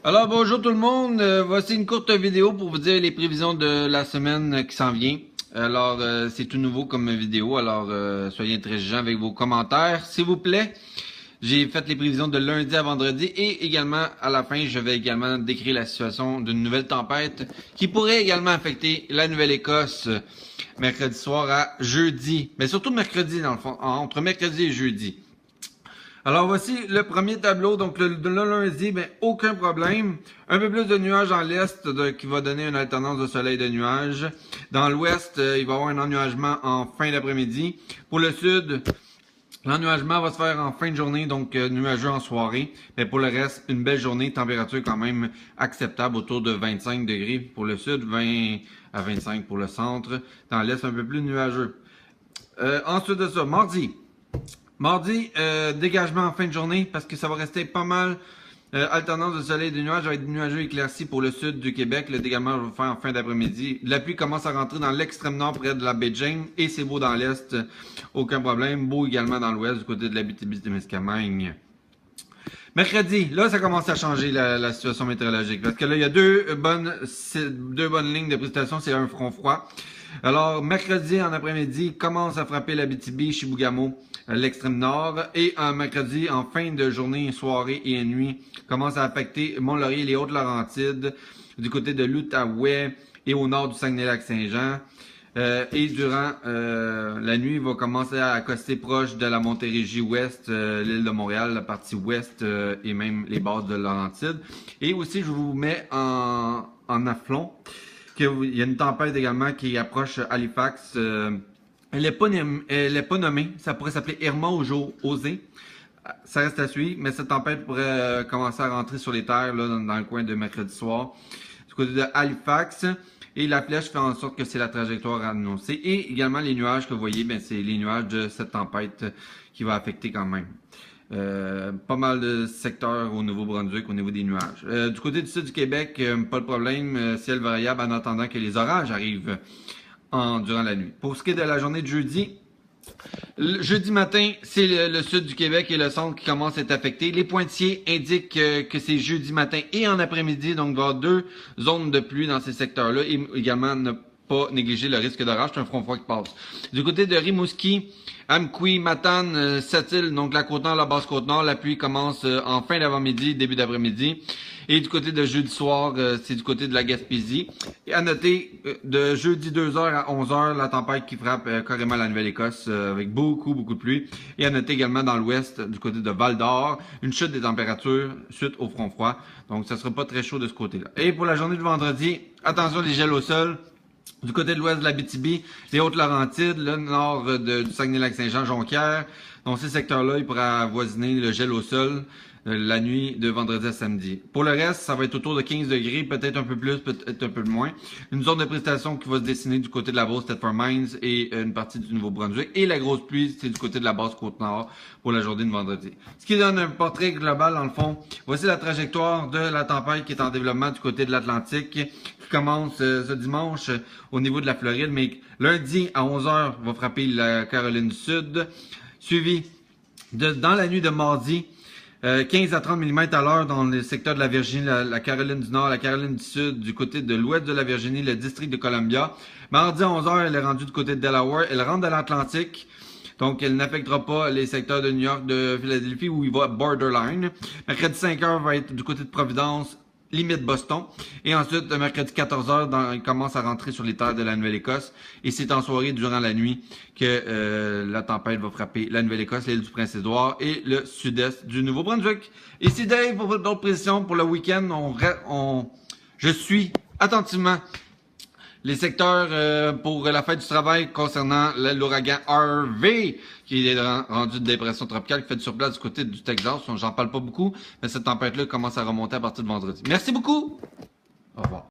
Alors bonjour tout le monde, voici une courte vidéo pour vous dire les prévisions de la semaine qui s'en vient. Alors c'est tout nouveau comme vidéo, alors soyez intransigeants avec vos commentaires s'il vous plaît. J'ai fait les prévisions de lundi à vendredi et également à la fin je vais également décrire la situation d'une nouvelle tempête qui pourrait également affecter la Nouvelle-Écosse mercredi soir à jeudi, mais surtout mercredi dans le fond, entre mercredi et jeudi. Alors voici le premier tableau, donc le lundi, ben, aucun problème. Un peu plus de nuages dans l'est qui va donner une alternance de soleil et de nuages. Dans l'ouest, il va y avoir un ennuagement en fin d'après-midi. Pour le sud, l'ennuagement va se faire en fin de journée, donc nuageux en soirée. Mais pour le reste, une belle journée, température quand même acceptable, autour de 25 degrés pour le sud, 20 à 25 pour le centre. Dans l'est, un peu plus nuageux. Ensuite de ça, mardi. Mardi, dégagement en fin de journée parce que ça va rester pas mal alternance de soleil et de nuages. Ça va être nuageux éclairci pour le sud du Québec. Le dégagement va faire en fin d'après-midi. La pluie commence à rentrer dans l'extrême nord près de la baie James et c'est beau dans l'est. Aucun problème. Beau également dans l'ouest du côté de l'Abitibi-Témiscamingue. Mercredi, là, ça commence à changer la situation météorologique. Parce que là, il y a deux bonnes lignes de précipitation. C'est un front froid. Alors, mercredi en après-midi, commence à frapper l'Abitibi, Chibougamau, l'extrême nord. Et un mercredi, en fin de journée, soirée et nuit, commence à affecter Mont-Laurier et les Hautes-Laurentides, du côté de l'Outaouais et au nord du Saguenay-Lac-Saint-Jean. Et durant la nuit, il va commencer à accoster proche de la Montérégie ouest, l'île de Montréal, la partie ouest et même les bases de Laurentides. Et aussi, je vous mets en afflont qu'il y a une tempête également qui approche Halifax. Elle n'est pas nommée, ça pourrait s'appeler Irma ou Osée. Ça reste à suivre, mais cette tempête pourrait commencer à rentrer sur les terres là, dans le coin de mercredi soir, du côté de Halifax. Et la flèche fait en sorte que c'est la trajectoire annoncée. Et également les nuages que vous voyez, ben, c'est les nuages de cette tempête qui va affecter quand même. Pas mal de secteurs au Nouveau-Brunswick au niveau des nuages. Du côté du sud du Québec, pas de problème, ciel variable en attendant que les orages arrivent durant la nuit. Pour ce qui est de la journée de jeudi, jeudi matin, c'est le sud du Québec et le centre qui commencent à être affectés. Les pointillés indiquent que c'est jeudi matin et en après-midi, donc il va y avoir deux zones de pluie dans ces secteurs-là et également ne pas négliger le risque d'orage, c'est un front froid qui passe. Du côté de Rimouski, Amqui, Matane, Sept-Îles, donc la Côte-Nord, la Basse-Côte-Nord, la pluie commence en fin d'avant-midi, début d'après-midi. Et du côté de jeudi soir, c'est du côté de la Gaspésie. Et à noter, de jeudi 2h à 11h, la tempête qui frappe carrément la Nouvelle-Écosse avec beaucoup de pluie. Et à noter également dans l'ouest, du côté de Val-d'Or, une chute des températures suite au front froid. Donc ça sera pas très chaud de ce côté-là. Et pour la journée de vendredi, attention les gels au sol. Du côté de l'ouest de l'Abitibi, les Hautes-Laurentides, le nord du Saguenay-Lac-Saint-Jean, Jonquière. Donc ces secteurs-là, ils pourraient avoisiner le gel au sol la nuit de vendredi à samedi. Pour le reste, ça va être autour de 15 degrés, peut-être un peu plus, peut-être un peu moins. Une zone de précipitation qui va se dessiner du côté de la Beauce, Thetford Mines et une partie du Nouveau-Brunswick. Et la grosse pluie, c'est du côté de la Basse-Côte-Nord pour la journée de vendredi. Ce qui donne un portrait global, dans le fond. Voici la trajectoire de la tempête qui est en développement du côté de l'Atlantique, qui commence ce dimanche au niveau de la Floride, mais lundi à 11h va frapper la Caroline du Sud, suivi dans la nuit de mardi, 15 à 30 mm à l'heure dans le secteur de la Virginie, la Caroline du Nord, la Caroline du Sud, du côté de l'ouest de la Virginie, le district de Columbia. Mardi à 11h, elle est rendue du côté de Delaware. Elle rentre dans l'Atlantique. Donc, elle n'affectera pas les secteurs de New York, de Philadelphie, où il va borderline. Mercredi 5h va être du côté de Providence, limite Boston. Et ensuite, le mercredi 14h, il commence à rentrer sur les terres de la Nouvelle-Écosse. Et c'est en soirée, durant la nuit, que la tempête va frapper la Nouvelle-Écosse, l'île du Prince-Édouard et le sud-est du Nouveau-Brunswick. Ici Dave pour d'autres précisions pour le week-end. Je suis attentivement les secteurs pour la fête du travail concernant l'ouragan Harvey, qui est rendu de dépression tropicale, qui fait du surplace du côté du Texas. J'en parle pas beaucoup, mais cette tempête-là commence à remonter à partir de vendredi. Merci beaucoup! Au revoir.